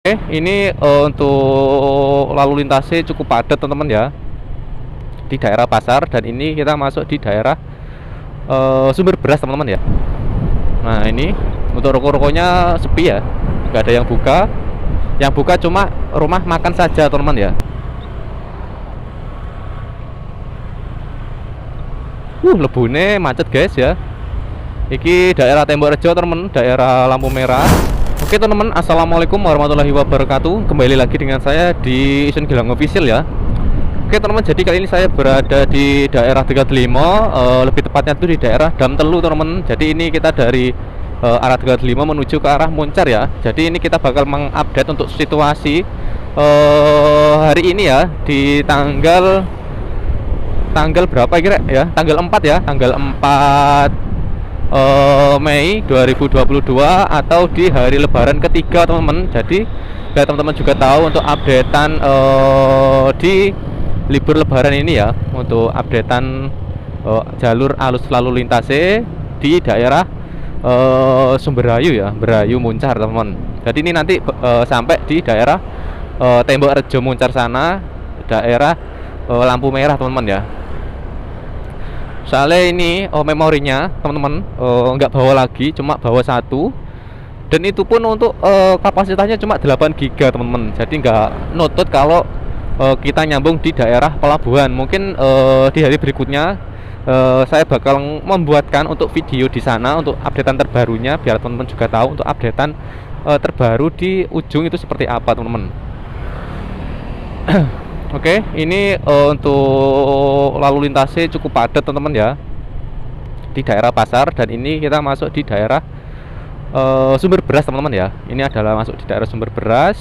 Ini untuk lalu lintasnya cukup padat teman-teman ya, di daerah pasar, dan ini kita masuk di daerah sumber beras teman-teman ya. Nah ini untuk ruko-rukonya sepi ya, nggak ada yang buka. Yang buka cuma rumah makan saja teman-teman ya. Lebune macet guys ya. Iki daerah Tembok Rejo teman, daerah lampu merah. Oke teman-teman, assalamualaikum warahmatullahi wabarakatuh. Kembali lagi dengan saya di Isun Gilang Official ya. Oke teman-teman, jadi kali ini saya berada di daerah Tegal Delimo, lebih tepatnya itu di daerah Dam Telu teman-teman. Jadi ini kita dari arah Tegal Delimo menuju ke arah Muncar ya. Jadi ini kita bakal mengupdate untuk situasi hari ini ya, di tanggal berapa kira ya? Tanggal 4 ya, tanggal 4 Mei 2022 atau di hari lebaran ketiga teman-teman. Jadi biar teman-teman juga tahu untuk updatean di libur lebaran ini ya, untuk updatean jalur arus lalu lintasnya di daerah Sumberayu ya, Berayu Muncar teman-teman. Jadi ini nanti sampai di daerah Tembok Rejo Muncar sana, daerah lampu merah teman-teman ya. Soalnya ini memorinya teman-teman nggak bawa lagi, cuma bawa satu, dan itu pun untuk kapasitasnya cuma 8 GB teman-teman. Jadi nggak nutut kalau kita nyambung di daerah pelabuhan. Mungkin di hari berikutnya saya bakal membuatkan untuk video di sana untuk updatean terbarunya, biar teman-teman juga tahu untuk updatean terbaru di ujung itu seperti apa teman-teman. Oke, ini untuk lalu lintasnya cukup padat teman-teman ya, di daerah pasar, dan ini kita masuk di daerah sumber beras teman-teman ya. Ini adalah masuk di daerah sumber beras.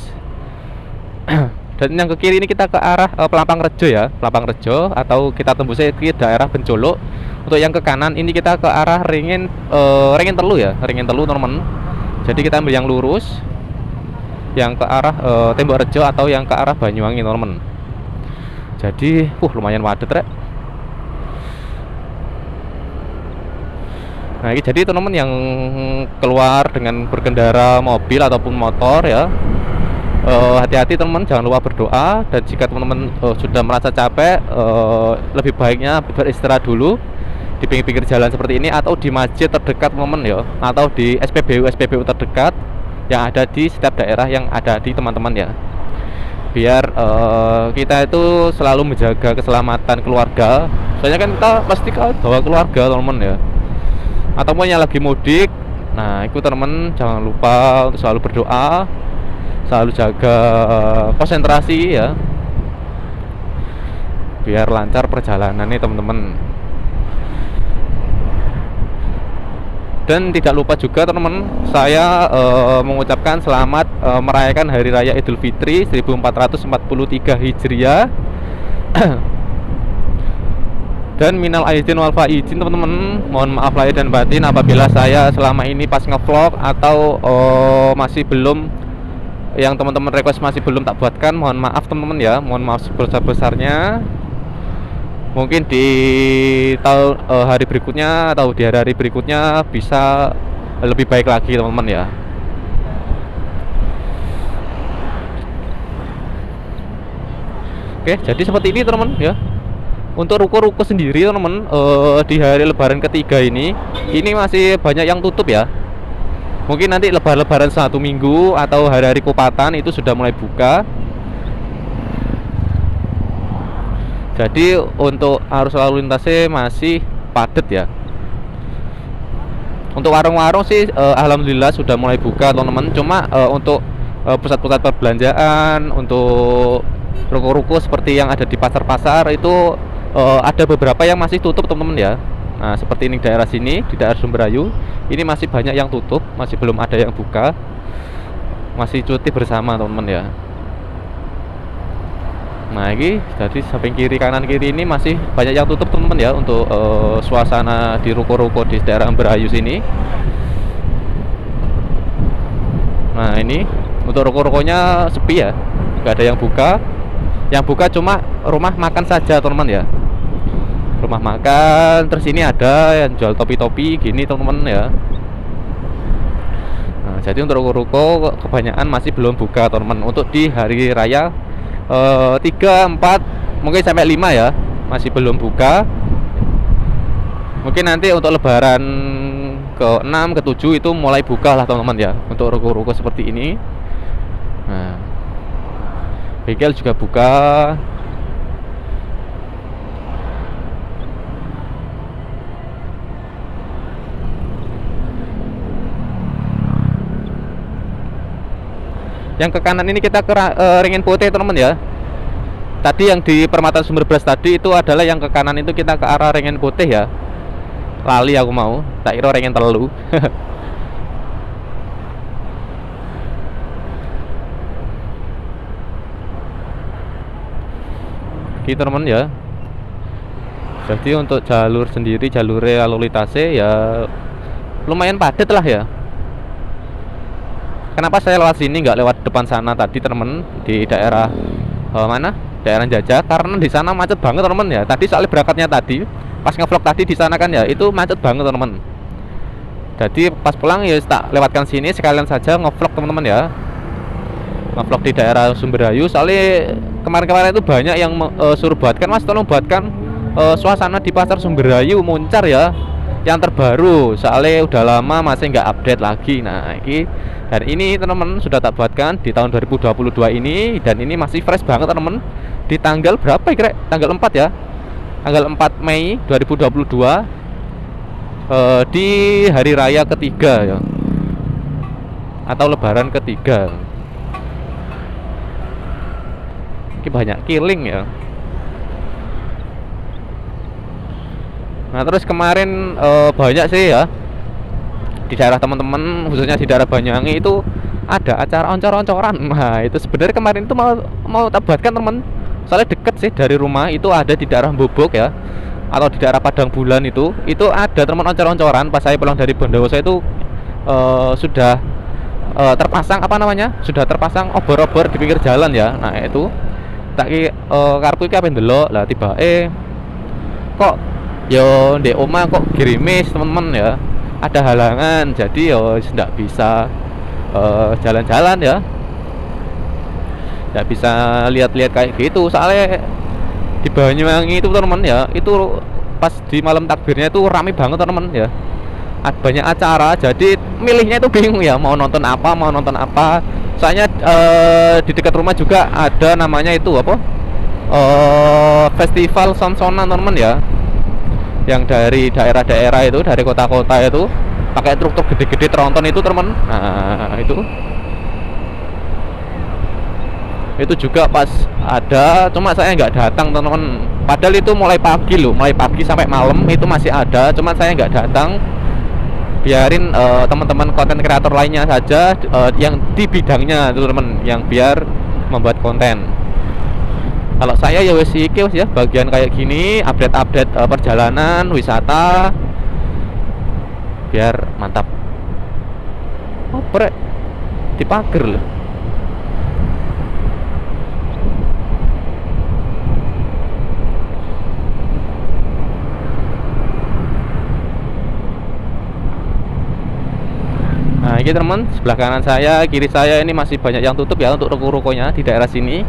Dan yang ke kiri ini kita ke arah Pelampang Rejo ya, Pelampang Rejo, atau kita tembusnya ke daerah Bencolok. Untuk yang ke kanan ini kita ke arah Ringin Telu ya, Ringin Telu teman-teman. Jadi kita ambil yang lurus, yang ke arah Tembok Rejo atau yang ke arah Banyuwangi teman-teman. Jadi lumayan padat rek. Nah ini jadi teman-teman yang keluar dengan berkendara mobil ataupun motor ya, hati-hati teman-teman, jangan lupa berdoa. Dan jika teman-teman sudah merasa capek, lebih baiknya beristirahat dulu di pinggir-pinggir jalan seperti ini, atau di masjid terdekat teman-teman ya, atau di SPBU terdekat yang ada di setiap daerah yang ada di teman-teman ya, biar kita itu selalu menjaga keselamatan keluarga. Soalnya kan kita pasti bawa keluarga teman-teman ya, atau yang lagi mudik. Nah itu teman-teman jangan lupa untuk selalu berdoa, selalu jaga konsentrasi ya, biar lancar perjalanannya teman-teman. Dan tidak lupa juga teman-teman, saya mengucapkan selamat merayakan Hari Raya Idul Fitri 1443 Hijriah. Dan minal aidin wal faizin teman-teman, mohon maaf lahir dan batin apabila saya selama ini pas ngevlog atau masih belum, yang teman-teman request masih belum tak buatkan, mohon maaf teman-teman ya, mohon maaf sebesar-besarnya. Mungkin di tahun hari berikutnya atau di hari-hari berikutnya bisa lebih baik lagi teman-teman ya. Oke, jadi seperti ini teman-teman ya. Untuk ruko-ruko sendiri teman-teman, di hari lebaran ketiga ini masih banyak yang tutup ya. Mungkin nanti lebaran 1 minggu atau hari-hari Kupatan itu sudah mulai buka. Jadi untuk arus lalu lintasnya masih padat ya. Untuk warung-warung sih alhamdulillah sudah mulai buka teman-teman. Cuma untuk pusat-pusat perbelanjaan, untuk ruko-ruko seperti yang ada di pasar-pasar itu ada beberapa yang masih tutup teman-teman ya. Nah seperti ini daerah sini, di daerah Sumberayu ini masih banyak yang tutup, masih belum ada yang buka, masih cuti bersama teman-teman ya. Nah ini jadi samping kiri kanan kiri ini masih banyak yang tutup teman-teman ya, untuk suasana di ruko-ruko di daerah Berayu sini. Nah ini untuk ruko-rukonya sepi ya, nggak ada yang buka. Yang buka cuma rumah makan saja teman-teman ya, rumah makan. Terus ini ada yang jual topi-topi gini teman-teman ya. Nah, jadi untuk ruko-ruko kebanyakan masih belum buka teman-teman. Untuk di hari raya 3, 4, mungkin sampai 5 ya, masih belum buka. Mungkin nanti untuk lebaran ke-6, ke-7 itu mulai buka lah teman-teman ya, untuk ruko-ruko seperti ini. Nah, bengkel juga buka. Yang ke kanan ini kita ke Ringin Putih teman-teman ya. Tadi yang di Permata Sumber Beras tadi itu adalah yang ke kanan itu kita ke arah Ringin Putih ya. Lali aku mau, tak kira Ringin Telu. Gitu teman-teman ya. Jadi untuk jalur sendiri, jalur lalu lintasnya ya lumayan padat lah ya. Kenapa saya lewat sini nggak lewat depan sana tadi teman, di daerah mana? Daerah Jajah, karena di sana macet banget teman ya. Tadi soalnya berangkatnya tadi, pas ngevlog tadi di sana kan ya, itu macet banget teman. Jadi pas pulang ya tak lewatkan sini sekalian saja ngevlog teman-teman ya. Ngevlog di daerah Sumberayu, soalnya kemarin-kemarin itu banyak yang suruh buatkan, Mas tolong buatkan suasana di pasar Sumberayu Muncar ya, yang terbaru, soalnya udah lama masih nggak update lagi. Nah ini, dan ini teman-teman sudah tak buatkan di tahun 2022 ini, dan ini masih fresh banget teman-teman. Di tanggal berapa kira? Tanggal 4 ya, tanggal 4 Mei 2022, di hari raya ketiga ya, atau lebaran ketiga. Ini banyak killing ya. Nah terus kemarin banyak sih ya di daerah teman-teman, khususnya di daerah Banyuwangi itu ada acara oncor-oncoran. Nah itu sebenarnya kemarin itu mau tak buatkan teman, soalnya deket sih dari rumah. Itu ada di daerah Bobok ya, atau di daerah Padang Bulan. Itu ada teman oncor-oncoran. Pas saya pulang dari Bondowoso itu sudah terpasang apa namanya, sudah terpasang obor-obor di pinggir jalan ya. Nah itu tak karepku iki ape ndelok lah, tiba kok yo ndek omah kok gerimis teman-teman ya, ada halangan, jadi yo tidak bisa jalan-jalan ya, tidak bisa lihat-lihat kayak gitu. Soalnya di Banyuwangi itu teman ya, itu pas di malam takbirnya itu rame banget teman ya, banyak acara, jadi milihnya itu bingung ya, mau nonton apa. Soalnya di dekat rumah juga ada namanya itu apa, festival Sonsonan teman ya, yang dari daerah-daerah itu, dari kota-kota itu pakai truk-truk gede-gede tronton itu teman. Nah itu juga pas ada, cuma saya nggak datang teman-teman. Padahal itu mulai pagi loh, mulai pagi sampai malam itu masih ada, cuma saya nggak datang. Biarin teman-teman konten kreator lainnya saja yang di bidangnya itu teman, yang biar membuat konten. Kalau saya ya wes iki ya, bagian kayak gini, update perjalanan wisata biar mantap. Oh brek dipager loh. Nah ini teman, sebelah kanan saya, kiri saya ini masih banyak yang tutup ya untuk ruko-rukonya di daerah sini.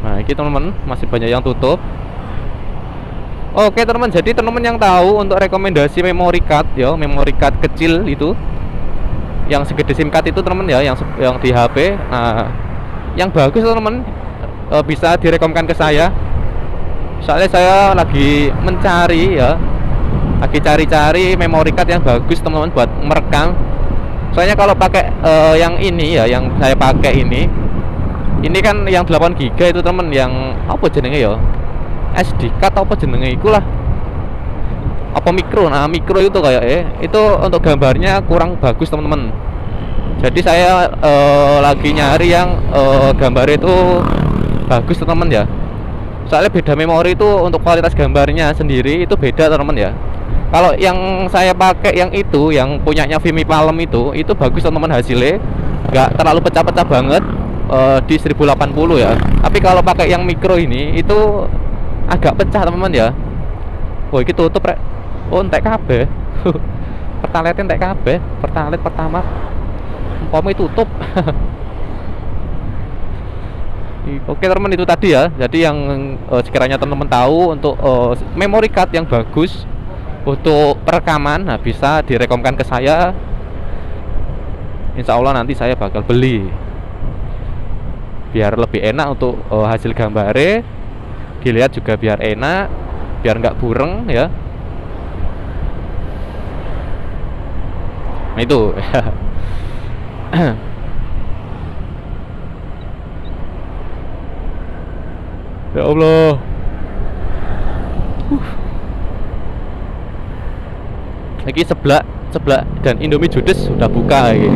Nah ini teman-teman, masih banyak yang tutup. Oke teman, jadi teman-teman yang tahu untuk rekomendasi memory card ya, memory card kecil itu yang segede SIM card itu teman ya, yang di HP. Nah yang bagus teman-teman bisa direkomkan ke saya, soalnya saya lagi mencari ya, lagi cari-cari memory card yang bagus teman-teman buat merekam. Soalnya kalau pakai yang ini ya, yang saya pakai ini kan yang 8 GB itu teman, yang apa jenenge ya, SD card apa jenenge ikulah, apa mikro. Nah mikro itu kayak itu untuk gambarnya kurang bagus teman-teman. Jadi saya lagi nyari yang gambar itu bagus teman-teman ya. Soalnya beda memori itu untuk kualitas gambarnya sendiri itu beda teman-teman ya. Kalau yang saya pakai yang itu, yang punyanya Vimy Palem itu bagus teman-teman, hasilnya nggak terlalu pecah-pecah banget, di 1080 ya. Tapi kalau pakai yang mikro ini itu agak pecah teman-teman ya. Oh ini tutup rek. Oh entek kabeh. Pertalite entek kabeh, pertalite pertama umpama tutup. Oke teman, itu tadi ya. Jadi yang sekiranya teman-teman tahu untuk memory card yang bagus untuk perekaman, nah bisa direkomkan ke saya. Insya Allah nanti saya bakal beli biar lebih enak untuk hasil gambarnya dilihat juga, biar enak, biar nggak bureng ya. Nah itu. Ya Allah. Lagi seblak dan Indomie Judes sudah buka lagi.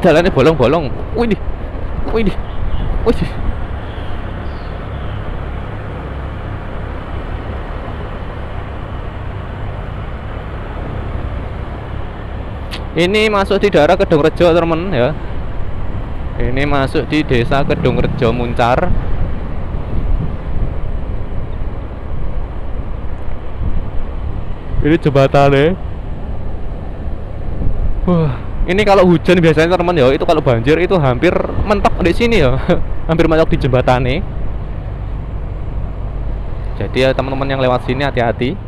Jalannya bolong-bolong. Wih, wih, wih. Ini masuk di daerah Kedungrejo teman ya. Ini masuk di desa Kedungrejo Muncar. Ini jembatannya. Wah, ini kalau hujan biasanya teman ya, itu kalau banjir itu hampir mentok di sini ya. Hampir mentok di jembatannya. Jadi ya teman-teman yang lewat sini hati-hati.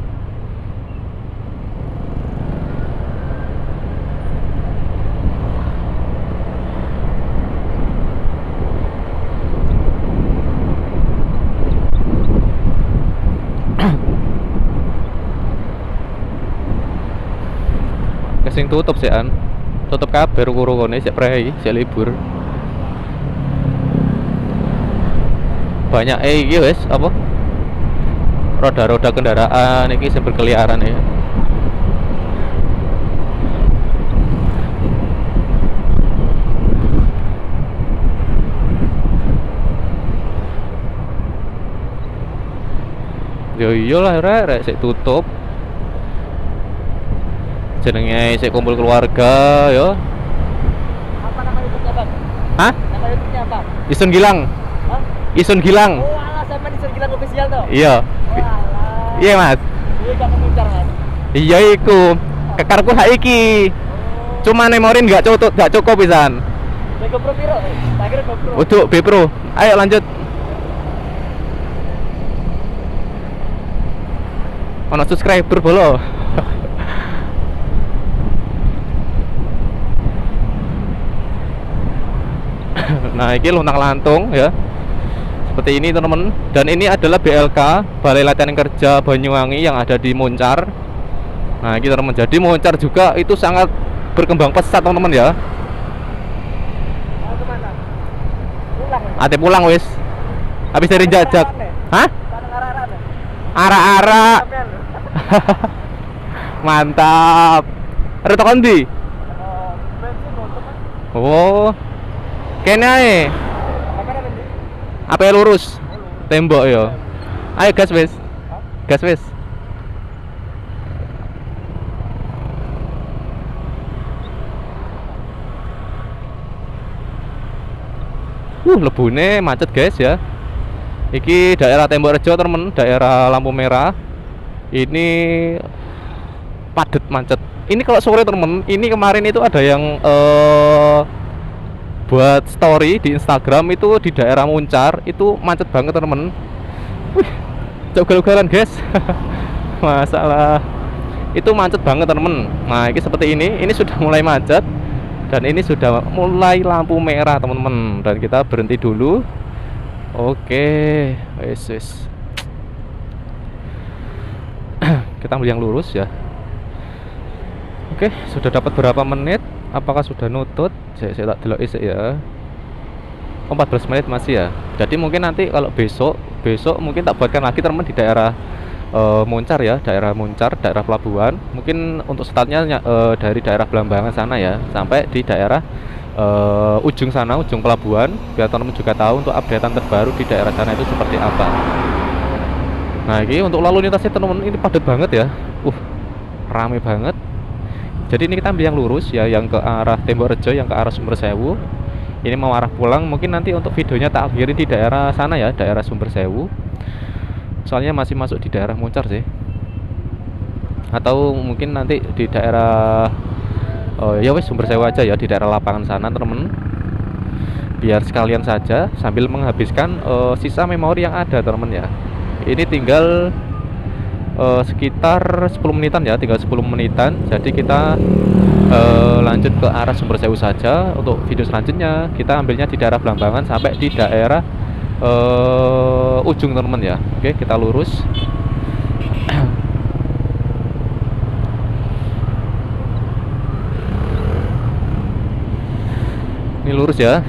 Sing tutup sih an, tutup kabeh ruko-rukone sik prei, sik libur. Banyak iki wis apa? Roda-roda kendaraan iki sing berkeliaran ya. Yo iyalah rek sik tutup. Jenenge sik kumpul keluarga ya. Apa nama YouTube-nya, Bang? Hah? Nama YouTube-nya apa? Isun Gilang. Hah? Isun Gilang. Oh, alah, sama di Isun Gilang official tuh. Iya. Oh, alah. Iya, Mas. Iya, gak mengincar, Mas. Iya iku. Kekarku saiki. Cuma memorin gak cukup pisan. GoPro piro? Tak kira GoPro. Uduk B Pro. Ayo lanjut. Ono subscriber bolo. Nah, ini luntang lantung ya. Seperti ini teman-teman. Dan ini adalah BLK, Balai Latihan Kerja Banyuwangi yang ada di Muncar. Nah, ini teman-teman. Jadi Muncar juga itu sangat berkembang pesat teman-teman ya. Mau kemana? Pulang. Ate pulang wis. Habis dari jajak. Hah? Ara-ara. Mantap. Ada toko ndi? Oh. Kene ae. Apa lurus? Tembok ya. Ayo gas wis. Gas wis. Lebune macet guys ya. Iki daerah Tembok Rejo temen, daerah lampu merah. Ini padet macet. Ini kalau sore temen, ini kemarin itu ada yang buat story di Instagram itu di daerah Muncar itu macet banget temen. Wih, ugal-ugalan guys. Masalah itu macet banget temen. Nah ini seperti ini sudah mulai macet dan ini sudah mulai lampu merah teman-teman, dan kita berhenti dulu. Oke, wes. Kita ambil yang lurus ya. Oke, sudah dapat berapa menit? Apakah sudah nutut? Saya tak delok isik ya. 14 menit masih ya. Jadi mungkin nanti kalau besok mungkin tak buatkan lagi teman di daerah Moncar ya, daerah Moncar, daerah pelabuhan. Mungkin untuk startnya dari daerah Blambangan sana ya, sampai di daerah ujung sana, ujung pelabuhan, biar teman-teman juga tahu untuk updatean terbaru di daerah sana itu seperti apa. Nah, ini untuk lalu lintasnya teman-teman ini padat banget ya, rame banget. Jadi ini kita ambil yang lurus ya, yang ke arah Tembok Rejo, yang ke arah Sumber Sewu. Ini mau arah pulang, mungkin nanti untuk videonya tak akhirin di daerah sana ya, daerah Sumber Sewu. Soalnya masih masuk di daerah Moncar sih. Atau mungkin nanti di daerah ya wes Sumber Sewu aja ya, di daerah lapangan sana teman-teman. Biar sekalian saja sambil menghabiskan sisa memori yang ada teman-teman ya. Ini tinggal sekitar 10 menitan ya, tinggal 10 menitan. Jadi kita lanjut ke arah Sumber Sewu saja. Untuk video selanjutnya kita ambilnya di daerah Blambangan sampai di daerah ujung teman-teman ya. Oke, kita lurus. Ini lurus ya.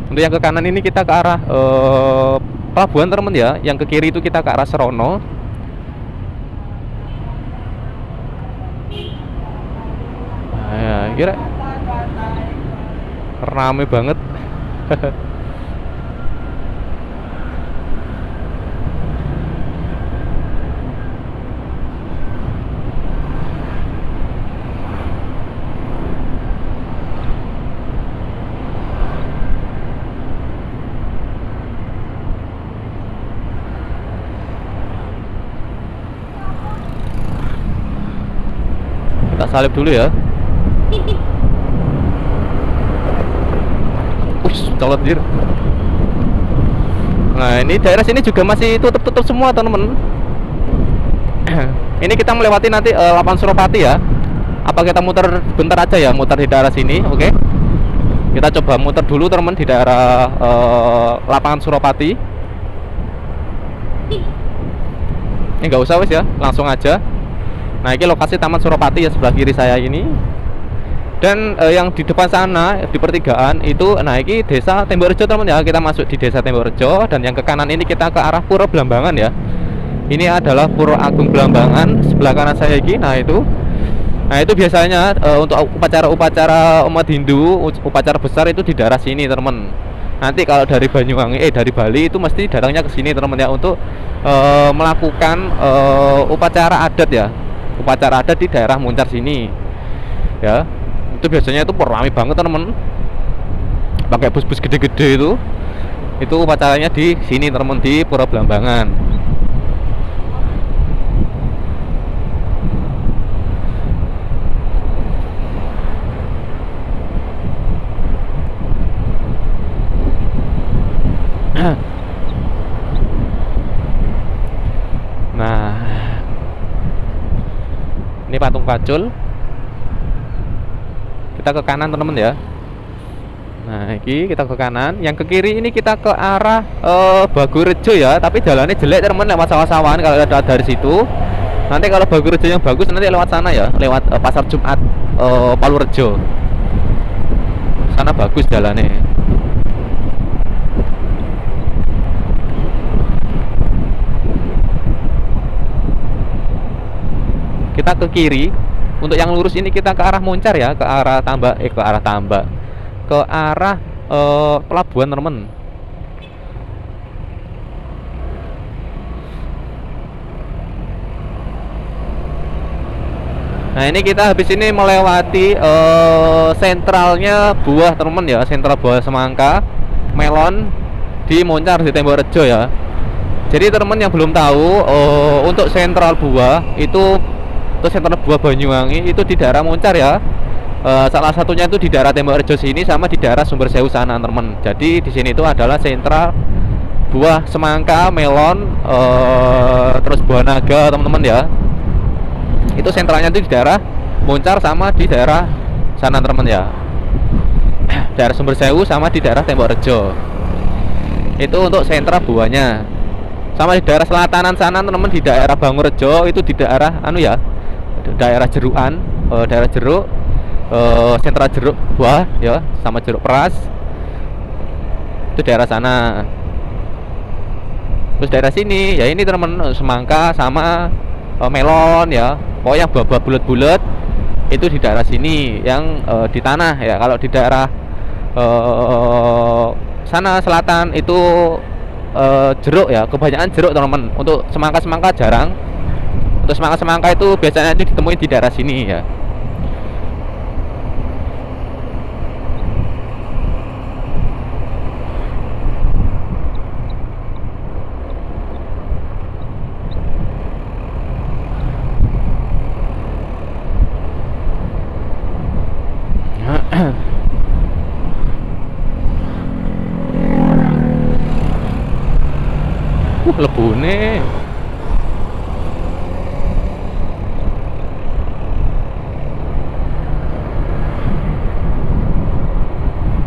Untuk yang ke kanan ini kita ke arah pelabuhan teman-teman ya. Yang ke kiri itu kita ke arah Serono. Kira rame banget. Kita salib dulu ya. Colot dir. Nah, ini daerah sini juga masih tutup semua teman-teman. Ini kita melewati nanti lapangan Suropati ya. Apa kita muter bentar aja ya, muter di daerah sini, oke? Kita coba muter dulu teman-teman di daerah lapangan Suropati. Ini nggak usah wes ya, langsung aja. Nah, ini lokasi Taman Suropati ya, sebelah kiri saya ini. Dan yang di depan sana di pertigaan itu, nah ini desa Tembok Rejo teman ya. Kita masuk di desa Tembok Rejo. Dan yang ke kanan ini kita ke arah Pura Blambangan ya. Ini adalah Pura Agung Blambangan. Sebelah kanan saya ini, nah itu biasanya untuk upacara umat Hindu, upacara besar itu di daerah sini teman. Nanti kalau dari Banyuwangi dari Bali itu mesti datangnya ke sini teman ya, untuk melakukan upacara adat ya. Upacara adat di daerah Moncar sini ya. Itu biasanya itu ramai banget teman-teman, pakai bus-bus gede-gede itu upacaranya di sini teman-teman, di Pura Blambangan. Nah, ini patung pacul. Kita ke kanan teman-teman ya. Nah, ini kita ke kanan. Yang ke kiri ini kita ke arah Bagurejo ya. Tapi jalannya jelek teman-teman, lewat sawah-sawahan kalau ada dari situ. Nanti kalau Bagurejo yang bagus nanti lewat sana ya, lewat Pasar Jumat Palurejo. Sana bagus jalannya. Kita ke kiri. Untuk yang lurus ini kita ke arah Moncar ya, ke arah Tambak, ke arah pelabuhan teman. Nah, ini kita habis ini melewati sentralnya buah teman ya, sentral buah semangka, melon di Moncar di Tembok Rejo ya. Jadi teman yang belum tahu, untuk sentral buah itu sentral buah Banyuwangi itu di daerah Moncar ya. Salah satunya itu di daerah Tembok Rejo sini sama di daerah Sumber Sewu sana teman. Jadi di sini itu adalah sentral buah semangka, melon, terus buah naga teman-teman ya. Itu sentralnya itu di daerah Moncar sama di daerah sana teman ya. Daerah Sumber Sewu sama di daerah Tembok Rejo. Itu untuk sentra buahnya. Sama di daerah selatanan sana teman-teman, di daerah Bangurejo itu di daerah daerah jeruan, daerah jeruk, sentra jeruk buah ya, sama jeruk peras. Itu daerah sana. Terus daerah sini ya ini teman-teman, semangka sama melon ya. Oh yang buah-buah bulat-bulat itu di daerah sini yang di tanah ya. Kalau di daerah sana selatan itu jeruk ya, kebanyakan jeruk teman-teman. Untuk semangka-semangka jarang. Untuk semangka-semangka itu biasanya ditemui di daerah sini ya. Lebune.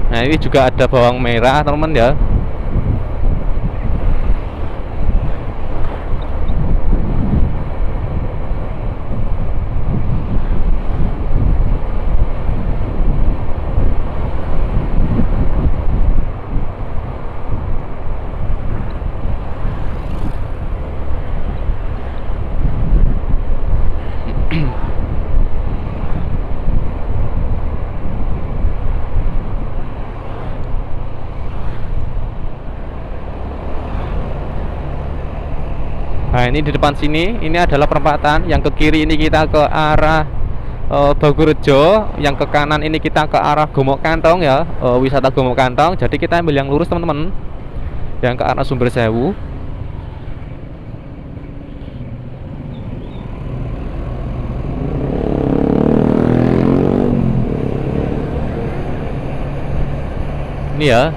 Nah, ini juga ada bawang merah, teman-teman ya. Nah ini di depan sini, ini adalah perempatan. Yang ke kiri ini kita ke arah Bagurejo, yang ke kanan ini kita ke arah Gomok Kantong ya, wisata Gomok Kantong. Jadi kita ambil yang lurus teman-teman, yang ke arah Sumber Sewu. Ini ya.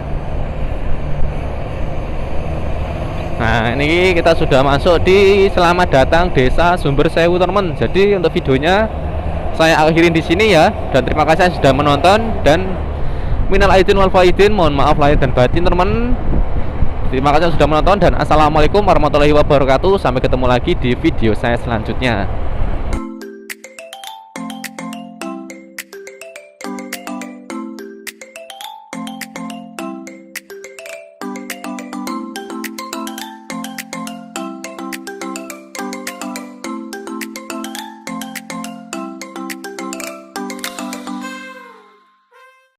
Nah ini kita sudah masuk di Selamat Datang Desa Sumber Sewu teman-teman. Jadi untuk videonya saya akhirin di sini ya. Dan terima kasih sudah menonton. Dan minal aidin wal faidin, mohon maaf lahir dan batin teman-teman. Terima kasih sudah menonton dan assalamualaikum warahmatullahi wabarakatuh. Sampai ketemu lagi di video saya selanjutnya.